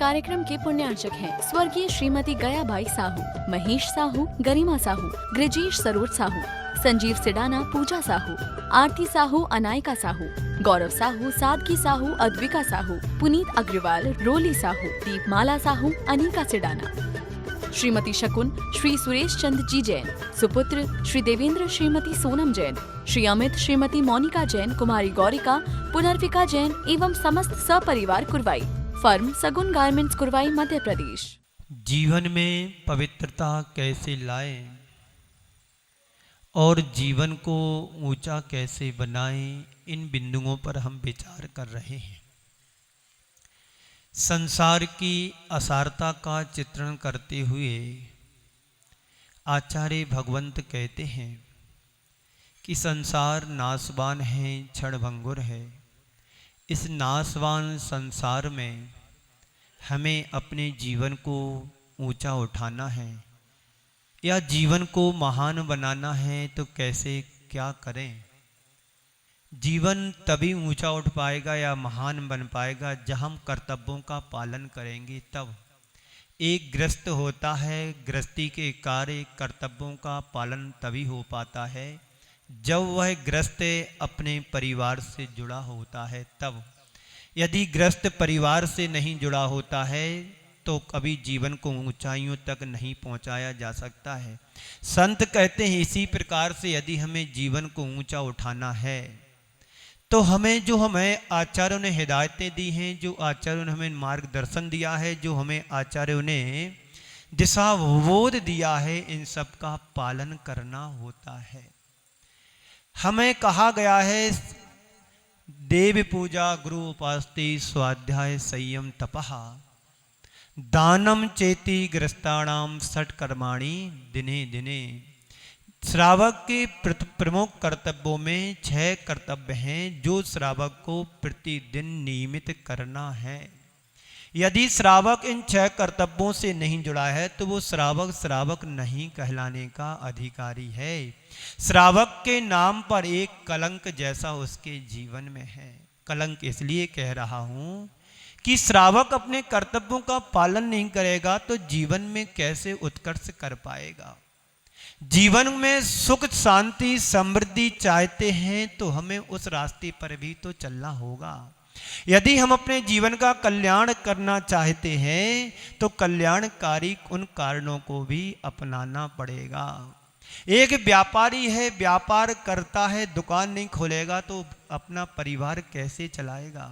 कार्यक्रम के पुण्यार्चक हैं स्वर्गीय श्रीमती गयाबाई साहू, महेश साहू, गरिमा साहू, ग्रजेश सरोज साहू, संजीव सिडाना, पूजा साहू, आरती साहू, अनायका साहू, गौरव साहू, सादगी साहू, अद्विका साहू, पुनीत अग्रवाल, रोली साहू, दीपमाला साहू, अनिका सिडाना, श्रीमती शकुन, श्री सुरेश चंद जी जैन, सुपुत्र श्री देवेंद्र, श्रीमती सोनम जैन, श्री अमित, श्रीमती मोनिका जैन, कुमारी गौरिका, पुनर्विका जैन एवं समस्त सपरिवार कुरवाई, फर्म सगुन गारमेंट्स कुरवाई, मध्य प्रदेश। जीवन में पवित्रता कैसे लाएं और जीवन को ऊंचा कैसे बनाएं, इन बिंदुओं पर हम विचार कर रहे हैं। संसार की असारता का चित्रण करते हुए आचार्य भगवंत कहते हैं कि संसार नाशवान है, क्षणभंगुर है। इस नाशवान संसार में हमें अपने जीवन को ऊंचा उठाना है या जीवन को महान बनाना है, तो कैसे क्या करें? जीवन तभी ऊंचा उठ पाएगा या महान बन पाएगा जब हम कर्तव्यों का पालन करेंगे। तब एक गृहस्थ होता है, गृहस्थी के कार्य कर्तव्यों का पालन तभी हो पाता है जब वह गृहस्थ अपने परिवार से जुड़ा होता है। तब यदि गृहस्थ परिवार से नहीं जुड़ा होता है तो कभी जीवन को ऊंचाइयों तक नहीं पहुंचाया जा सकता है। संत कहते हैं इसी प्रकार से यदि हमें जीवन को ऊंचा उठाना है तो हमें आचार्यों ने हिदायतें दी हैं, जो आचार्यों ने हमें मार्गदर्शन दिया है, जो हमें आचार्यों ने दिशा बोध दिया है, इन सब का पालन करना होता है। हमें कहा गया है देव पूजा, गुरु उपासती, स्वाध्याय, संयम, तपः, दानम चेति गृहस्थाणाम षट कर्माणि दिने दिने। श्रावक के प्रमुख कर्तव्यों में 6 कर्तव्य हैं जो श्रावक को प्रतिदिन नियमित करना है। यदि श्रावक इन 6 कर्तव्यों से नहीं जुड़ा है तो वो श्रावक नहीं कहलाने का अधिकारी है। श्रावक के नाम पर एक कलंक जैसा उसके जीवन में है। कलंक इसलिए कह रहा हूं कि श्रावक अपने कर्तव्यों का पालन नहीं करेगा तो जीवन में कैसे उत्कर्ष कर पाएगा। जीवन में सुख, शांति, समृद्धि चाहते हैं तो हमें उस रास्ते पर भी तो चलना होगा। यदि हम अपने जीवन का कल्याण करना चाहते हैं तो कल्याणकारी उन कारणों को भी अपनाना पड़ेगा। एक व्यापारी है, व्यापार करता है, दुकान नहीं खोलेगा तो अपना परिवार कैसे चलाएगा?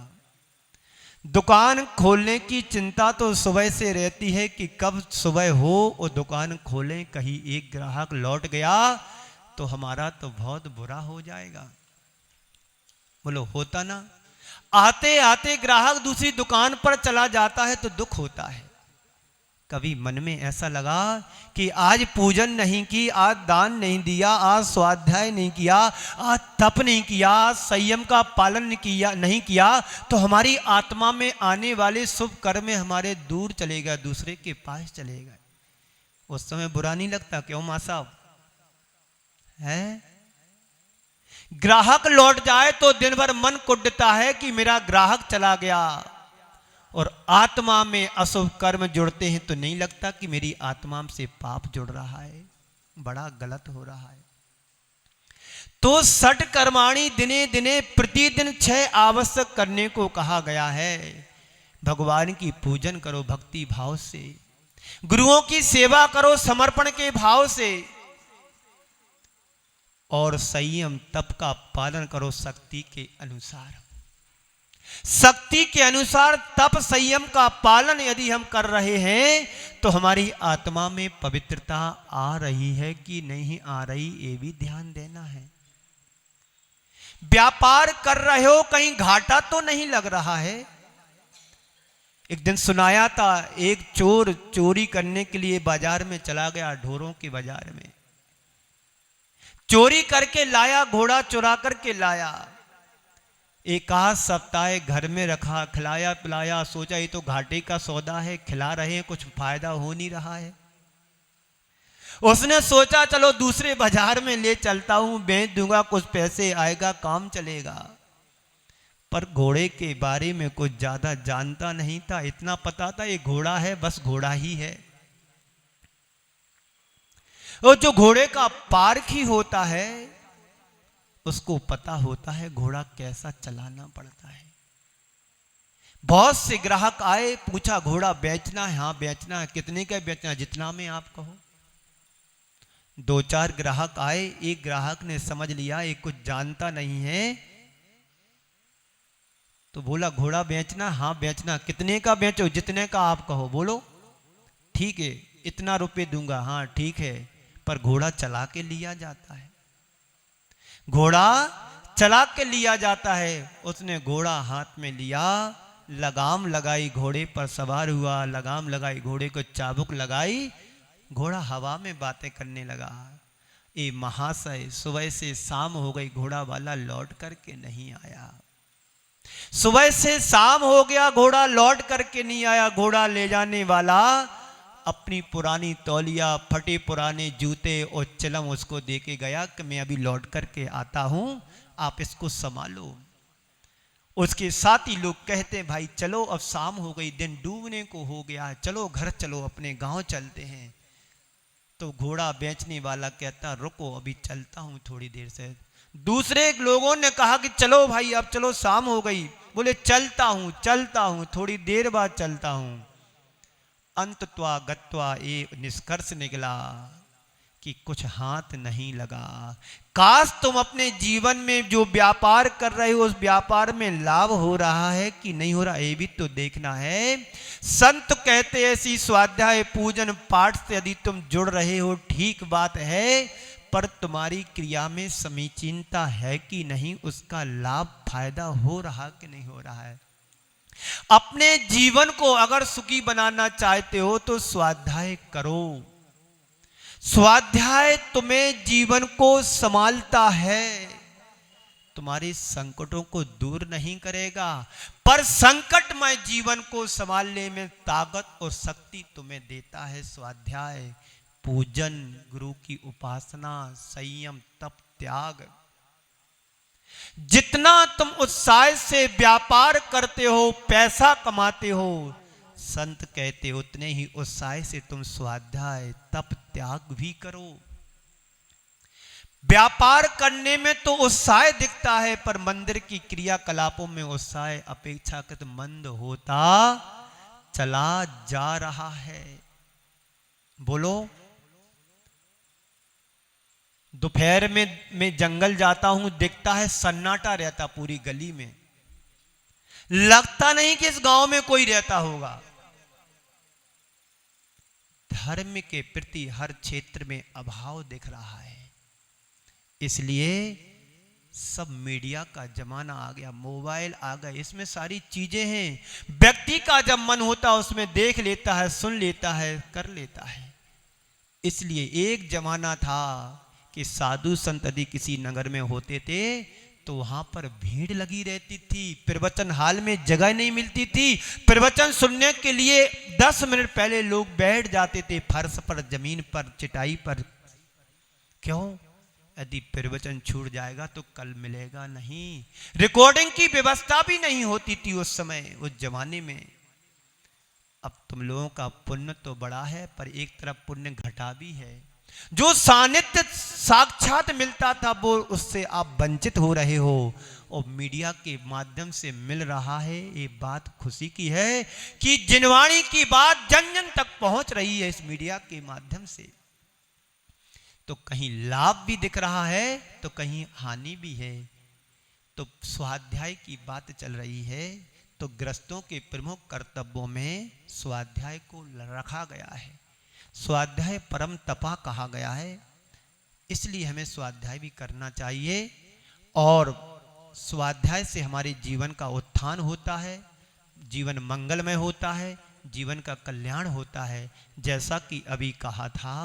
दुकान खोलने की चिंता तो सुबह से रहती है कि कब सुबह हो और दुकान खोलें, कहीं एक ग्राहक लौट गया तो हमारा तो बहुत बुरा हो जाएगा। बोलो होता ना? आते आते ग्राहक दूसरी दुकान पर चला जाता है तो दुख होता है। कभी मन में ऐसा लगा कि आज पूजन नहीं की, आज दान नहीं दिया, आज स्वाध्याय नहीं किया, आज तप नहीं किया, आज संयम का पालन नहीं किया तो हमारी आत्मा में आने वाले शुभ कर्म हमारे दूर चलेगा, दूसरे के पास चलेगा। उस समय बुरा नहीं लगता? क्यों मां साहब? है ग्राहक लौट जाए तो दिन भर मन कुढ़ता है कि मेरा ग्राहक चला गया, और आत्मा में अशुभ कर्म जुड़ते हैं तो नहीं लगता कि मेरी आत्मा से पाप जुड़ रहा है, बड़ा गलत हो रहा है। तो षट कर्माणि दिने दिने, प्रतिदिन 6 आवश्यक करने को कहा गया है। भगवान की पूजन करो भक्ति भाव से, गुरुओं की सेवा करो समर्पण के भाव से, और संयम तप का पालन करो शक्ति के अनुसार। शक्ति के अनुसार तप संयम का पालन यदि हम कर रहे हैं तो हमारी आत्मा में पवित्रता आ रही है कि नहीं आ रही, ये भी ध्यान देना है। व्यापार कर रहे हो, कहीं घाटा तो नहीं लग रहा है? एक दिन सुनाया था, एक चोर चोरी करने के लिए बाजार में चला गया, ढोरों के बाजार में चोरी करके लाया, घोड़ा चुरा करके लाया। एक आध सप्ताह घर में रखा, खिलाया पिलाया, सोचा ये तो घाटे का सौदा है, खिला रहे हैं, कुछ फायदा हो नहीं रहा है। उसने सोचा चलो दूसरे बाजार में ले चलता हूं, बेच दूंगा, कुछ पैसे आएगा, काम चलेगा। पर घोड़े के बारे में कुछ ज्यादा जानता नहीं था। इतना पता था ये घोड़ा है, बस घोड़ा ही है। और जो घोड़े का पारखी होता है उसको पता होता है घोड़ा कैसा चलाना पड़ता है। बहुत से ग्राहक आए, पूछा घोड़ा बेचना है? हाँ बेचना है। कितने का बेचना है? जितना में आप कहो। 2-4 ग्राहक आए, एक ग्राहक ने समझ लिया ये कुछ जानता नहीं है, तो बोला घोड़ा बेचना? हाँ बेचना। कितने का बेचो? जितने का आप कहो। बोलो ठीक है, इतना रुपए दूंगा। हाँ ठीक है, पर घोड़ा चला के लिया जाता है। घोड़ा चला के लिया जाता है। उसने घोड़ा हाथ में लिया, लगाम लगाई, घोड़े पर सवार हुआ, लगाम लगाई, घोड़े को चाबुक लगाई, घोड़ा हवा में बातें करने लगा। ए महाशय, सुबह से शाम हो गई, घोड़ा वाला लौट करके नहीं आया। सुबह से शाम हो गया, घोड़ा लौट करके नहीं आया। घोड़ा ले जाने वाला अपनी पुरानी तौलिया, फटे पुराने जूते और चिलम उसको दे के गया कि मैं अभी लौट करके आता हूं, आप इसको संभालो। उसके साथी लोग कहते भाई चलो अब शाम हो गई, दिन डूबने को हो गया, चलो घर चलो, अपने गांव चलते हैं। तो घोड़ा बेचने वाला कहता रुको अभी चलता हूं थोड़ी देर से। दूसरे लोगों ने कहा कि चलो भाई अब चलो, शाम हो गई। बोले चलता हूं थोड़ी देर बाद चलता हूं। अंतत्वा गत्वा ये निष्कर्ष निकला कि कुछ हाथ नहीं लगा। काश तुम अपने जीवन में जो व्यापार कर रहे हो उस व्यापार में लाभ हो रहा है कि नहीं हो रहा, ये भी तो देखना है। संत कहते ऐसी स्वाध्याय पूजन पाठ से यदि तुम जुड़ रहे हो ठीक बात है, पर तुम्हारी क्रिया में समीचीनता है कि नहीं, उसका लाभ फायदा हो रहा कि नहीं हो रहा है। अपने जीवन को अगर सुखी बनाना चाहते हो तो स्वाध्याय करो। स्वाध्याय तुम्हें जीवन को संभालता है, तुम्हारे संकटों को दूर नहीं करेगा, पर संकटमय जीवन को संभालने में ताकत और शक्ति तुम्हें देता है स्वाध्याय, पूजन, गुरु की उपासना, संयम, तप, त्याग। जितना तुम उत्साह से व्यापार करते हो, पैसा कमाते हो, संत कहते उतने ही उत्साह से तुम स्वाध्याय, तप, त्याग भी करो। व्यापार करने में तो उत्साह दिखता है, पर मंदिर की क्रियाकलापों में उत्साह अपेक्षाकृत मंद होता चला जा रहा है। बोलो, दोपहर में जंगल जाता हूं, दिखता है सन्नाटा रहता पूरी गली में, लगता नहीं कि इस गांव में कोई रहता होगा। धर्म के प्रति हर क्षेत्र में अभाव दिख रहा है। इसलिए सब मीडिया का जमाना आ गया, मोबाइल आ गए, इसमें सारी चीजें हैं। व्यक्ति का जब मन होता उसमें देख लेता है, सुन लेता है, कर लेता है। इसलिए एक जमाना था कि साधु संत यदि किसी नगर में होते थे तो वहां पर भीड़ लगी रहती थी, प्रवचन हाल में जगह नहीं मिलती थी। प्रवचन सुनने के लिए 10 मिनट पहले लोग बैठ जाते थे फर्श पर, जमीन पर, चटाई पर। क्यों? यदि प्रवचन छूट जाएगा तो कल मिलेगा नहीं। रिकॉर्डिंग की व्यवस्था भी नहीं होती थी उस समय, उस जमाने में। अब तुम लोगों का पुण्य तो बड़ा है, पर एक तरफ पुण्य घटा भी है। जो सानिध्य साक्षात मिलता था वो उससे आप वंचित हो रहे हो, और मीडिया के माध्यम से मिल रहा है। ये बात खुशी की है कि जिनवाणी की बात जन जन तक पहुंच रही है इस मीडिया के माध्यम से। तो कहीं लाभ भी दिख रहा है तो कहीं हानि भी है। तो स्वाध्याय की बात चल रही है, तो गृहस्थों के प्रमुख कर्तव्यों में स्वाध्याय को रखा गया है। स्वाध्याय परम तपा कहा गया है, इसलिए हमें स्वाध्याय भी करना चाहिए। और स्वाध्याय से हमारे जीवन का उत्थान होता है, जीवन मंगलमय होता है, जीवन का कल्याण होता है। जैसा कि अभी कहा था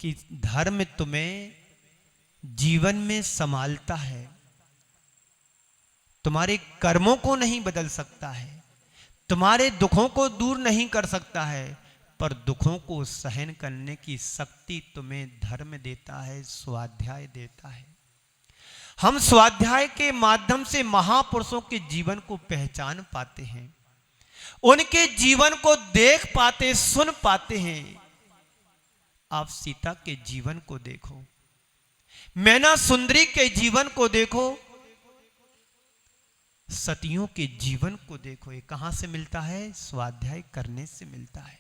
कि धर्म तुम्हें जीवन में संभालता है, तुम्हारे कर्मों को नहीं बदल सकता है, तुम्हारे दुखों को दूर नहीं कर सकता है, पर दुखों को सहन करने की शक्ति तुम्हें धर्म देता है, स्वाध्याय देता है। हम स्वाध्याय के माध्यम से महापुरुषों के जीवन को पहचान पाते हैं, उनके जीवन को देख पाते, सुन पाते हैं। आप सीता के जीवन को देखो, मैना सुंदरी के जीवन को देखो, सतियों के जीवन को देखो। ये कहां से मिलता है? स्वाध्याय करने से मिलता है।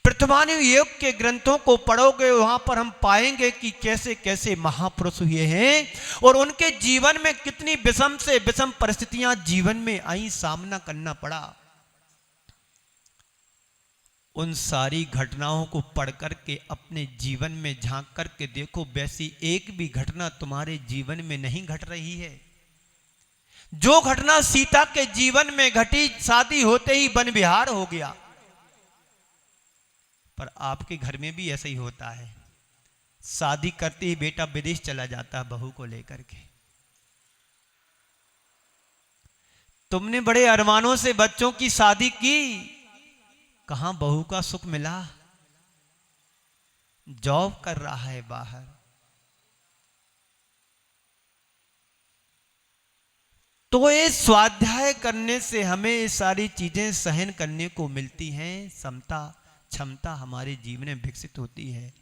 प्रतिमानु योग के ग्रंथों को पढ़ोगे, वहां पर हम पाएंगे कि कैसे कैसे महापुरुष हुए हैं और उनके जीवन में कितनी विषम से विषम परिस्थितियां जीवन में आई, सामना करना पड़ा। उन सारी घटनाओं को पढ़ करके अपने जीवन में झांक करके देखो, वैसी एक भी घटना तुम्हारे जीवन में नहीं घट रही है। जो घटना सीता के जीवन में घटी, शादी होते ही वन विहार हो गया, पर आपके घर में भी ऐसा ही होता है। शादी करते ही बेटा विदेश चला जाता है बहू को लेकर के। तुमने बड़े अरमानों से बच्चों की शादी की, कहां बहू का सुख मिला? जॉब कर रहा है बाहर। तो ये स्वाध्याय करने से हमें ये सारी चीजें सहन करने को मिलती हैं, समता क्षमता हमारे जीवन में विकसित होती है।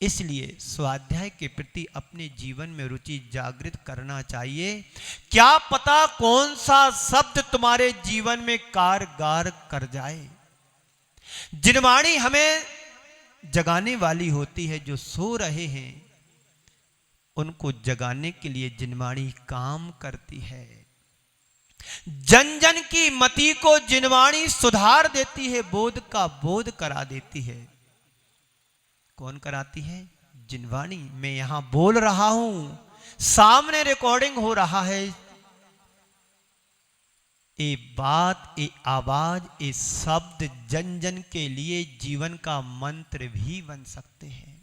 इसलिए स्वाध्याय के प्रति अपने जीवन में रुचि जागृत करना चाहिए। क्या पता कौन सा शब्द तुम्हारे जीवन में कारगर कर जाए। जिनवाणी हमें जगाने वाली होती है, जो सो रहे हैं उनको जगाने के लिए जिनवाणी काम करती है। जन जन की मति को जिनवाणी सुधार देती है, बोध का बोध करा देती है। कौन कराती है? जिनवाणी। मैं यहां बोल रहा हूं, सामने रिकॉर्डिंग हो रहा है, ये बात, ये आवाज, ये शब्द जन जन के लिए जीवन का मंत्र भी बन सकते हैं।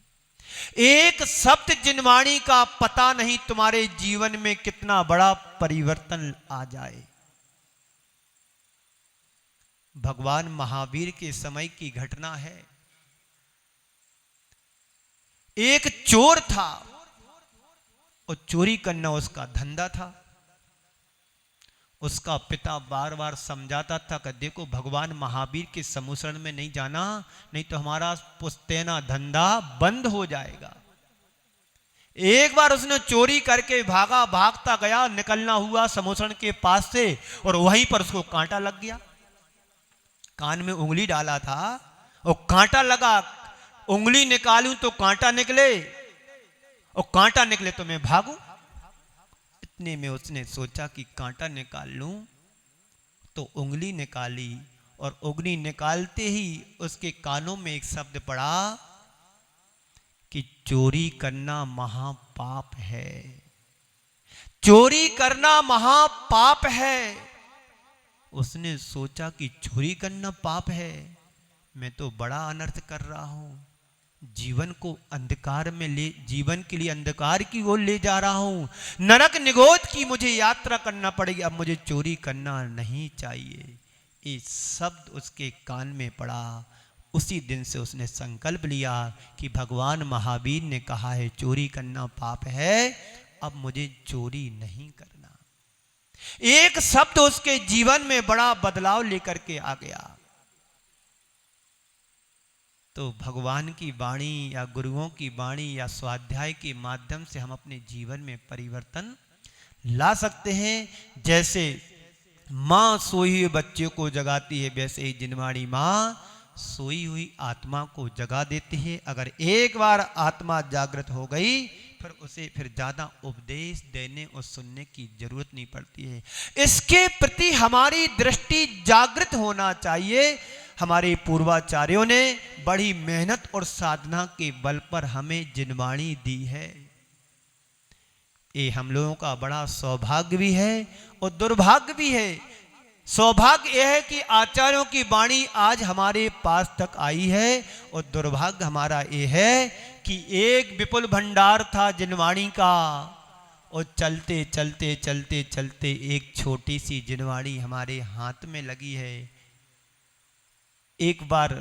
एक शब्द जिनवाणी का पता नहीं तुम्हारे जीवन में कितना बड़ा परिवर्तन आ जाए। भगवान महावीर के समय की घटना है। एक चोर था और चोरी करना उसका धंधा था। उसका पिता बार बार समझाता था कि देखो भगवान महावीर के समुसरण में नहीं जाना, नहीं तो हमारा पुश्तैना धंधा बंद हो जाएगा। एक बार उसने चोरी करके भागा, भागता गया, निकलना हुआ समुसरण के पास से और वहीं पर उसको कांटा लग गया। कान में उंगली डाला था और कांटा लगा। उंगली निकालूं तो कांटा निकले और कांटा निकले तो मैं भागूं। इतने में उसने सोचा कि कांटा निकाल लूं, तो उंगली निकाली और उंगली निकालते ही उसके कानों में एक शब्द पड़ा कि चोरी करना महापाप है। चोरी करना महापाप है। उसने सोचा कि चोरी करना पाप है, मैं तो बड़ा अनर्थ कर रहा हूं, जीवन को अंधकार में ले, जीवन के लिए अंधकार की ओर ले जा रहा हूं, नरक निगोद की मुझे यात्रा करना पड़ेगी, अब मुझे चोरी करना नहीं चाहिए। ये शब्द उसके कान में पड़ा। उसी दिन से उसने संकल्प लिया कि भगवान महावीर ने कहा है चोरी करना पाप है, अब मुझे चोरी नहीं करना। एक शब्द उसके जीवन में बड़ा बदलाव लेकर के आ गया। तो भगवान की वाणी या गुरुओं की वाणी या स्वाध्याय के माध्यम से हम अपने जीवन में परिवर्तन ला सकते हैं। जैसे मां सोई हुए बच्चे को जगाती है, वैसे ही जिनवाणी मां सोई हुई आत्मा को जगा देती है। अगर एक बार आत्मा जागृत हो गई, फिर उसे फिर ज्यादा उपदेश देने और सुनने की जरूरत नहीं पड़ती है। इसके प्रति हमारी दृष्टि जागृत होना चाहिए। हमारे पूर्वाचार्यों ने बड़ी मेहनत और साधना के बल पर हमें जिनवाणी दी है। ये हम लोगों का बड़ा सौभाग्य भी है और दुर्भाग्य भी है। सौभाग्य यह है कि आचार्यों की वाणी आज हमारे पास तक आई है, और दुर्भाग्य हमारा ये है कि एक विपुल भंडार था जिनवाणी का, और चलते चलते चलते चलते एक छोटी सी जिनवाणी हमारे हाथ में लगी है। एक बार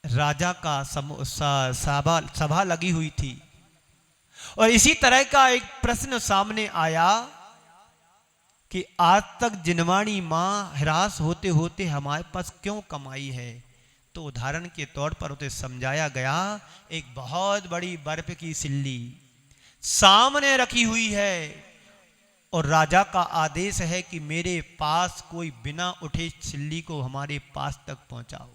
राजा का सभा लगी हुई थी और इसी तरह का एक प्रश्न सामने आया कि आज तक जिनवाणी माँ हरास होते होते हमारे पास क्यों कमाई है। तो उदाहरण के तौर पर उसे समझाया गया, एक बहुत बड़ी बर्फ की सिल्ली सामने रखी हुई है और राजा का आदेश है कि मेरे पास कोई बिना उठे सिल्ली को हमारे पास तक पहुंचाओ।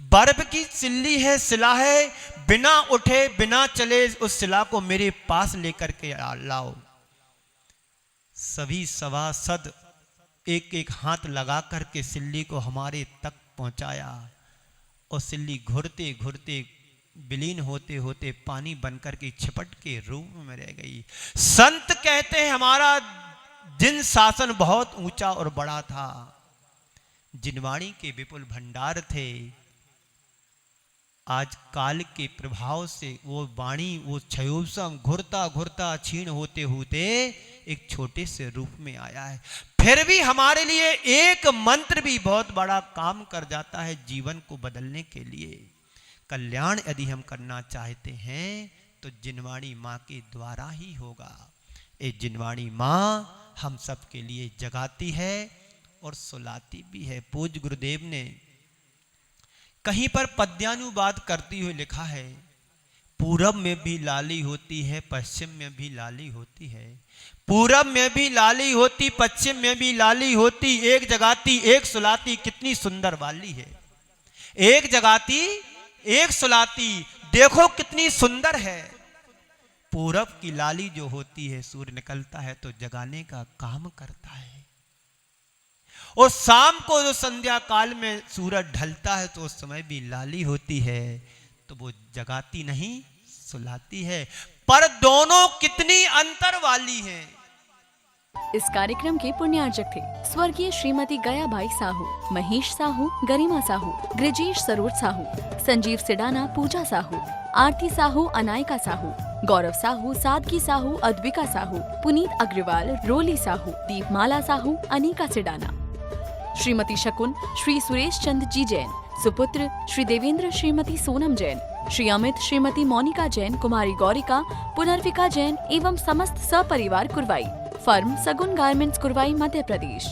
बर्फ की सिल्ली है, शिला है, बिना उठे बिना चले उस शिला को मेरे पास लेकर के लाओ। सभी सभासद एक एक हाथ लगा करके सिल्ली को हमारे तक पहुंचाया और सिल्ली घुरते घुरते विलीन होते होते पानी बनकर के छिपट के रूप में रह गई। संत कहते हैं हमारा जिन शासन बहुत ऊंचा और बड़ा था, जिनवाणी के विपुल भंडार थे, आज काल के प्रभाव से वो वाणी वो क्षयोत्सम घुरता घुरता क्षीण होते होते एक छोटे से रूप में आया है। फिर भी हमारे लिए एक मंत्र भी बहुत बड़ा काम कर जाता है जीवन को बदलने के लिए। कल्याण यदि हम करना चाहते हैं तो जिनवाणी माँ के द्वारा ही होगा। ये जिनवाणी माँ हम सब के लिए जगाती है और सुलाती भी है। पूज्य गुरुदेव ने कहीं पर पद्यानुवाद करती हुई लिखा है, पूरब में भी लाली होती है, पश्चिम में भी लाली होती है। पूरब में भी लाली होती, पश्चिम में भी लाली होती, एक जगाती एक सुलाती, कितनी सुंदर वाली है। एक जगाती एक सुलाती, देखो कितनी सुंदर है। पूरब की लाली जो होती है, सूर्य निकलता है तो जगाने का काम करता है, और शाम को जो संध्या काल में सूरज ढलता है तो उस समय भी लाली होती है, तो वो जगाती नहीं सुलाती है। पर दोनों कितनी अंतर वाली हैं। इस कार्यक्रम के पुण्यार्जक थे स्वर्गीय श्रीमती गयाबाई साहू, महेश साहू, गरिमा साहू, गृजेश सरोज साहू, संजीव सिडाना, पूजा साहू, आरती साहू, अनायका साहू, गौरव साहू, सादगी साहू, अद्विका साहू, पुनीत अग्रवाल, रोली साहू, दीपमाला साहू, अनिका सिडाना। श्रीमती शकुन श्री सुरेश चंद जी जैन, सुपुत्र श्री देवेंद्र श्रीमती सोनम जैन, श्री अमित श्रीमती मोनिका जैन, कुमारी गौरिका, पुनर्विका जैन एवं समस्त सपरिवार कुरवाई। फर्म सगुन गारमेंट्स कुरवाई, मध्य प्रदेश।